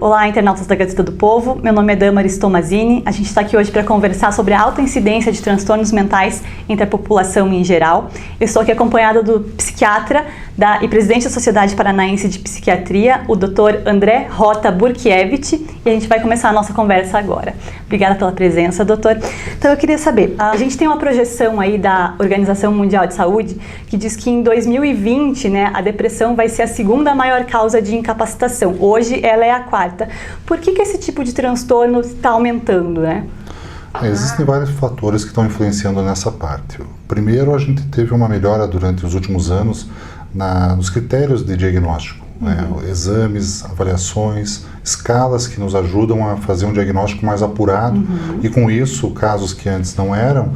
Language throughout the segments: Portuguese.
Olá, internautas da Gazeta do Povo, meu nome é Damaris Tomazini. A gente está aqui hoje para conversar sobre a alta incidência de transtornos mentais entre a população em geral. Eu estou aqui acompanhada do psiquiatra e presidente da Sociedade Paranaense de Psiquiatria, o Dr. André Rota Burkiewicz, e a gente vai começar a nossa conversa agora. Obrigada pela presença, doutor. Então eu queria saber, a gente tem uma projeção aí da Organização Mundial de Saúde que diz que em 2020, a depressão vai ser a segunda maior causa de incapacitação. Hoje ela é a quarta. Por que esse tipo de transtorno está aumentando, Existem vários fatores que estão influenciando nessa parte. Primeiro, a gente teve uma melhora durante os últimos anos nos critérios de diagnóstico. Exames, avaliações, escalas que nos ajudam a fazer um diagnóstico mais apurado e com isso, casos que antes não eram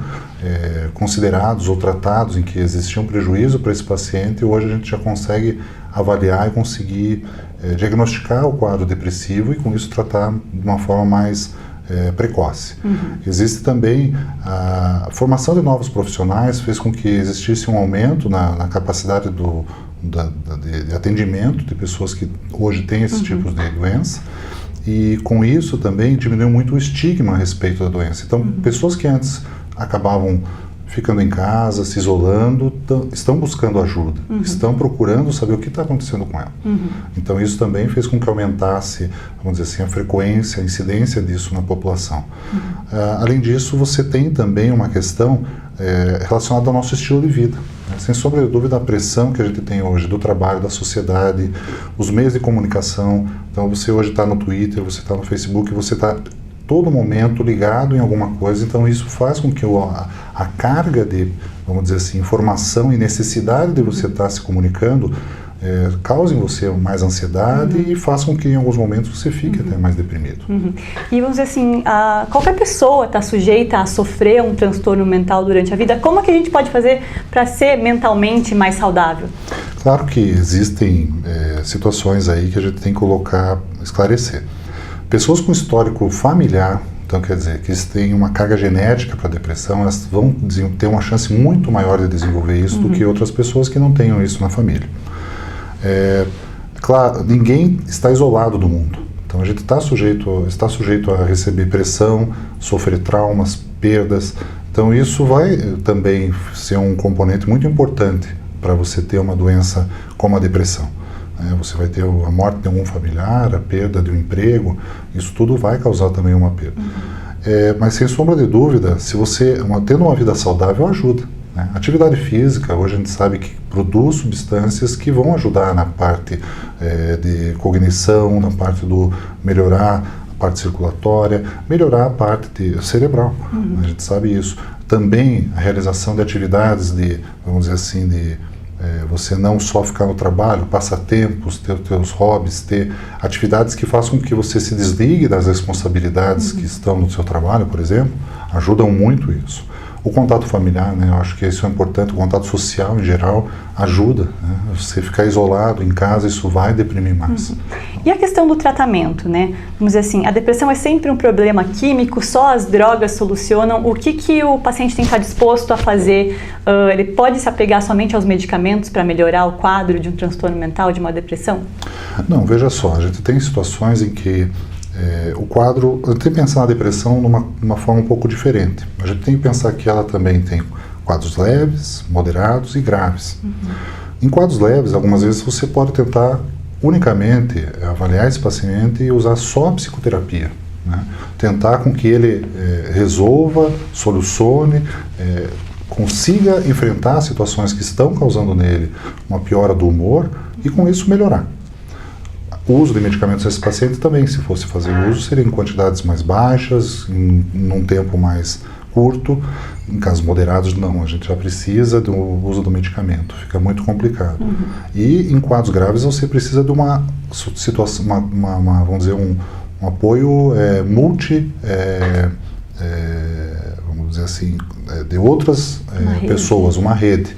considerados ou tratados em que existia um prejuízo para esse paciente, hoje a gente já consegue avaliar e conseguir diagnosticar o quadro depressivo e com isso tratar de uma forma mais precoce. Existe também a formação de novos profissionais, fez com que existisse um aumento na capacidade de atendimento de pessoas que hoje têm esses tipos de doença e com isso também diminuiu muito o estigma a respeito da doença. Então, pessoas que antes acabavam ficando em casa, se isolando, estão buscando ajuda, estão procurando saber o que está acontecendo com ela. Então isso também fez com que aumentasse, vamos dizer assim, a frequência, a incidência disso na população. Além disso, você tem também uma questão relacionada ao nosso estilo de vida. Sem sombra de dúvida, a pressão que a gente tem hoje do trabalho, da sociedade, os meios de comunicação. Então você hoje está no Twitter, você está no Facebook, você está todo momento ligado em alguma coisa, então isso faz com que a carga de, vamos dizer assim, informação e necessidade de você estar se comunicando cause em você mais ansiedade e faça com que em alguns momentos você fique até mais deprimido. E vamos dizer assim, qualquer pessoa está sujeita a sofrer um transtorno mental durante a vida. Como é que a gente pode fazer para ser mentalmente mais saudável? Claro que existem situações aí que a gente tem que esclarecer. Pessoas com histórico familiar, então quer dizer, que têm uma carga genética para depressão, elas vão ter uma chance muito maior de desenvolver isso do que outras pessoas que não tenham isso na família. Claro, ninguém está isolado do mundo, então a gente está sujeito a receber pressão, sofrer traumas, perdas, então isso vai também ser um componente muito importante para você ter uma doença como a depressão. Você vai ter a morte de algum familiar, a perda de um emprego, isso tudo vai causar também uma perda. Mas sem sombra de dúvida, se você tendo uma vida saudável, ajuda. Atividade física, hoje a gente sabe que produz substâncias que vão ajudar na parte de cognição, na parte do melhorar a parte circulatória, melhorar a parte cerebral, a gente sabe isso. Também a realização de atividades vamos dizer assim, você não só ficar no trabalho, passatempos, ter os teus hobbies, ter atividades que façam com que você se desligue das responsabilidades que estão no seu trabalho, por exemplo, ajudam muito isso. O contato familiar, eu acho que isso é importante, o contato social em geral ajuda. Você ficar isolado em casa, isso vai deprimir mais. E a questão do tratamento, Vamos dizer assim, a depressão é sempre um problema químico, só as drogas solucionam. O que o paciente tem que estar disposto a fazer? Ele pode se apegar somente aos medicamentos para melhorar o quadro de um transtorno mental, de uma depressão? Não, veja só, a gente tem situações em que o quadro, eu tenho que pensar na depressão numa forma um pouco diferente. A gente tem que pensar que ela também tem quadros leves, moderados e graves. Em quadros leves, algumas vezes você pode tentar unicamente avaliar esse paciente e usar só a psicoterapia. Tentar com que ele resolva, solucione, consiga enfrentar situações que estão causando nele uma piora do humor e com isso melhorar. O uso de medicamentos nesse paciente também, se fosse fazer uso, seria em quantidades mais baixas, num tempo mais curto. Em casos moderados, não, a gente já precisa do uso do medicamento, fica muito complicado. E em quadros graves, você precisa de uma situação, vamos dizer, um apoio vamos dizer assim, de outras pessoas, uma rede.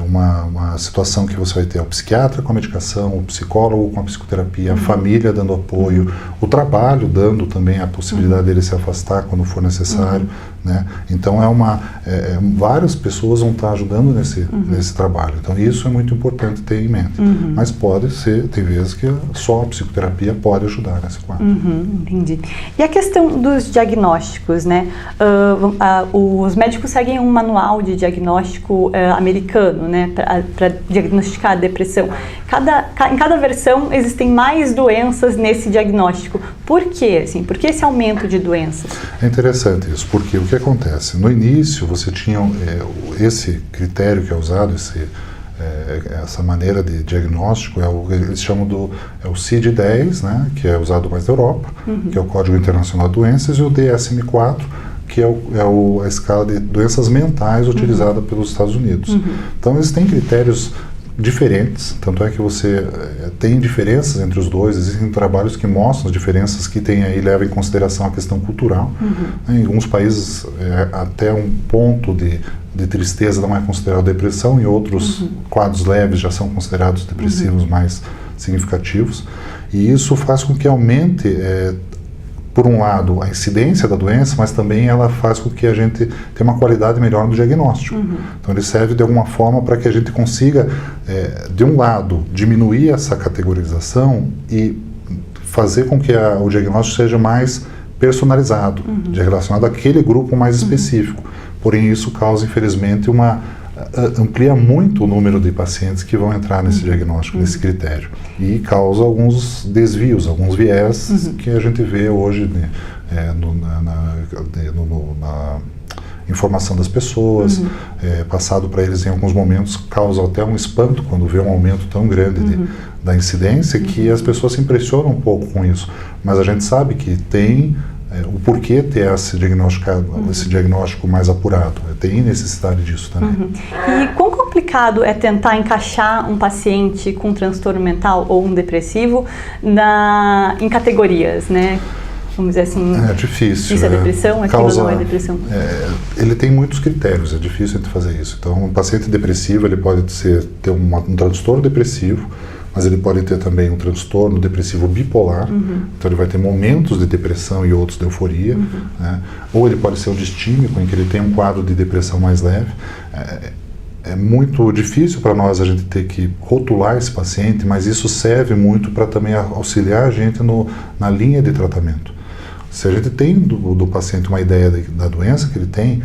uma situação que você vai ter o psiquiatra com a medicação, o psicólogo com a psicoterapia, a família dando apoio, o trabalho dando também a possibilidade dele se afastar quando for necessário, né? Então várias pessoas vão estar ajudando nesse trabalho. Então isso é muito importante ter em mente. Mas pode ser, tem vezes que só a psicoterapia pode ajudar nesse quadro. Entendi. E a questão dos diagnósticos, né? Os médicos seguem um manual de diagnóstico americano, né? Para diagnosticar a depressão. Em cada versão existem mais doenças nesse diagnóstico. Por quê? Assim, por que esse aumento de doenças? É interessante isso, porque o que acontece? No início você tinha esse critério que é usado, essa maneira de diagnóstico, eles chamam o CID-10, né, que é usado mais na Europa, que é o Código Internacional de Doenças, e o DSM-4, que é a escala de doenças mentais utilizada pelos Estados Unidos. Então eles têm critérios diferentes, tanto é que você tem diferenças entre os dois, existem trabalhos que mostram as diferenças que tem aí, levam em consideração a questão cultural. Em alguns países até um ponto de tristeza não é considerado depressão, em outros quadros leves já são considerados depressivos mais significativos, e isso faz com que aumente por um lado, a incidência da doença, mas também ela faz com que a gente tenha uma qualidade melhor no diagnóstico. Então ele serve de alguma forma para que a gente consiga, de um lado, diminuir essa categorização e fazer com que o diagnóstico seja mais personalizado, relacionado àquele grupo mais específico. Porém, isso causa, infelizmente, amplia muito o número de pacientes que vão entrar nesse diagnóstico, nesse critério, e causa alguns desvios, alguns viés que a gente vê hoje na informação das pessoas, passado para eles em alguns momentos, causa até um espanto quando vê um aumento tão grande da incidência, que as pessoas se impressionam um pouco com isso, mas a gente sabe que tem o porquê ter esse diagnóstico mais apurado. Tem necessidade disso também. E quão complicado é tentar encaixar um paciente com transtorno mental ou um depressivo em categorias, né? Vamos dizer assim. É difícil. Isso é depressão, aquilo não é depressão. Ele tem muitos critérios, é difícil de fazer isso. Então, um paciente depressivo, ele pode ter um transtorno depressivo, mas ele pode ter também um transtorno depressivo bipolar, então ele vai ter momentos de depressão e outros de euforia, né? Ou ele pode ser um distímico, em que ele tem um quadro de depressão mais leve. É muito difícil para nós a gente ter que rotular esse paciente, mas isso serve muito para também auxiliar a gente na linha de tratamento. Se a gente tem do paciente uma ideia da doença que ele tem,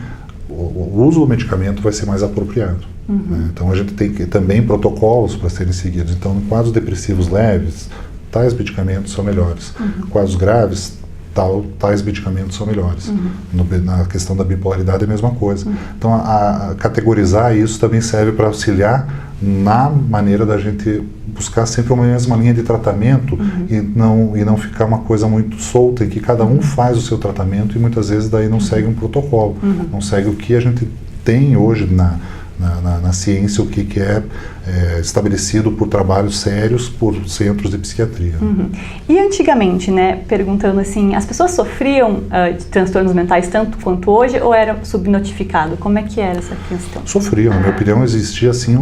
o uso do medicamento vai ser mais apropriado. Né? Então a gente tem também protocolos para serem seguidos. Então, em quadros depressivos leves, tais medicamentos são melhores. Quadros graves, tais medicamentos são melhores. Na questão da bipolaridade é a mesma coisa. Então, a categorizar isso também serve para auxiliar na maneira da gente buscar sempre uma mesma linha de tratamento e não ficar uma coisa muito solta, em que cada um faz o seu tratamento e muitas vezes daí não segue um protocolo, não segue o que a gente tem hoje na ciência, o que é estabelecido por trabalhos sérios por centros de psiquiatria. E antigamente, né, perguntando assim, as pessoas sofriam de transtornos mentais tanto quanto hoje ou era subnotificado? Como é que era essa questão? Sofriam, na minha opinião, existia assim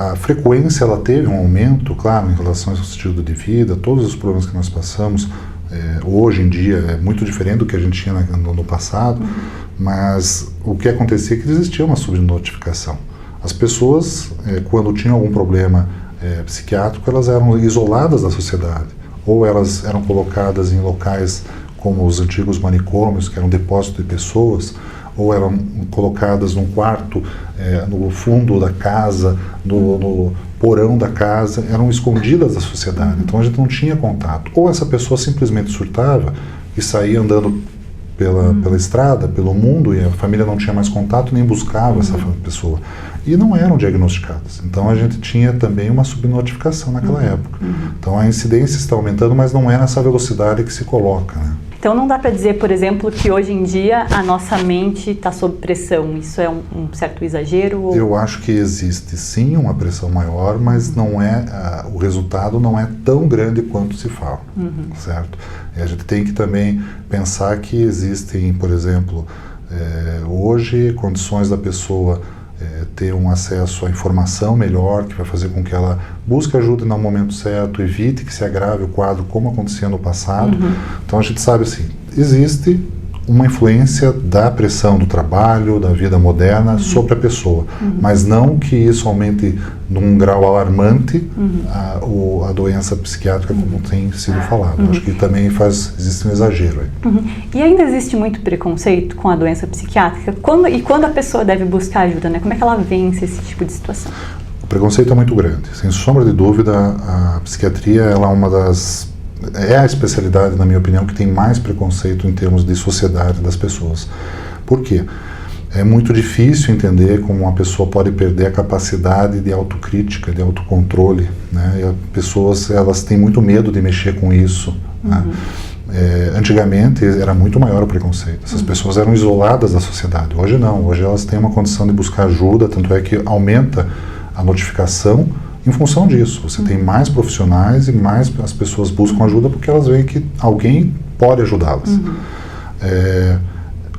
a frequência, ela teve um aumento, claro, em relação ao estilo de vida, todos os problemas que nós passamos. Hoje em dia é muito diferente do que a gente tinha no passado, mas o que acontecia é que existia uma subnotificação. As pessoas, quando tinham algum problema psiquiátrico, elas eram isoladas da sociedade, ou elas eram colocadas em locais como os antigos manicômios, que eram depósito de pessoas, ou eram colocadas num quarto, no fundo da casa, no porão da casa, eram escondidas da sociedade. Então a gente não tinha contato. Ou essa pessoa simplesmente surtava e saía andando pela estrada, pelo mundo, e a família não tinha mais contato, nem buscava essa pessoa. E não eram diagnosticadas. Então a gente tinha também uma subnotificação naquela época. Então a incidência está aumentando, mas não é nessa velocidade que se coloca, né? Então não dá para dizer, por exemplo, que hoje em dia a nossa mente está sob pressão. Isso é um certo exagero? Ou... Eu acho que existe sim uma pressão maior, mas não o resultado não é tão grande quanto se fala, certo? E a gente tem que também pensar que existem, por exemplo, hoje condições da pessoa ter um acesso à informação melhor, que vai fazer com que ela busque ajuda no momento certo, evite que se agrave o quadro como acontecia no passado. Então a gente sabe assim, existe uma influência da pressão do trabalho, da vida moderna sobre a pessoa, mas não que isso aumente num grau alarmante a doença psiquiátrica como tem sido falado. Acho que também existe um exagero aí. E ainda existe muito preconceito com a doença psiquiátrica? Quando a pessoa deve buscar ajuda, né? Como é que ela vence esse tipo de situação? O preconceito é muito grande. Sem sombra de dúvida, a psiquiatria ela é a especialidade, na minha opinião, que tem mais preconceito em termos de sociedade das pessoas. Por quê? É muito difícil entender como uma pessoa pode perder a capacidade de autocrítica, de autocontrole, né? E as pessoas elas têm muito medo de mexer com isso, né? Antigamente era muito maior o preconceito. Essas pessoas eram isoladas da sociedade. Hoje não. Hoje elas têm uma condição de buscar ajuda, tanto é que aumenta a notificação em função disso. Você tem mais profissionais e mais as pessoas buscam ajuda porque elas veem que alguém pode ajudá-las.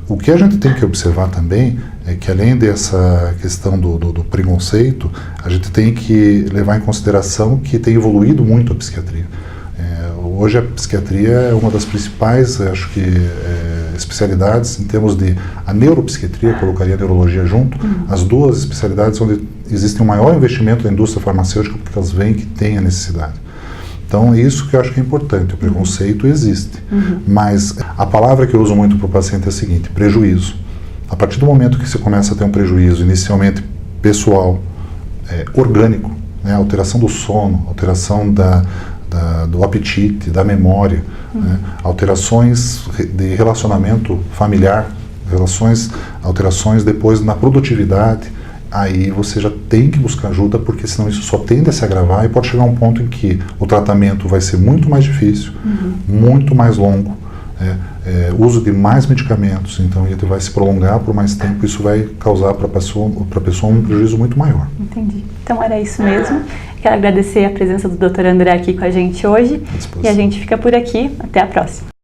O que a gente tem que observar também é que, além dessa questão do preconceito, a gente tem que levar em consideração que tem evoluído muito a psiquiatria. Hoje a psiquiatria é uma das principais, acho que, especialidades em termos de... A neuropsiquiatria, colocaria a neurologia junto, as duas especialidades onde existe um maior investimento da indústria farmacêutica porque elas veem que tem a necessidade. Então é isso que eu acho que é importante, o preconceito existe. Mas a palavra que eu uso muito para o paciente é a seguinte, prejuízo. A partir do momento que você começa a ter um prejuízo inicialmente pessoal, orgânico, né, alteração do sono, alteração do apetite, da memória, né, alterações de relacionamento familiar, alterações depois na produtividade, aí você já tem que buscar ajuda, porque senão isso só tende a se agravar e pode chegar a um ponto em que o tratamento vai ser muito mais difícil, muito mais longo, uso de mais medicamentos, então ele vai se prolongar por mais tempo, isso vai causar para a pessoa um prejuízo muito maior. Entendi. Então era isso mesmo. Quero agradecer a presença do Dr. André aqui com a gente hoje e a gente fica por aqui. Até a próxima.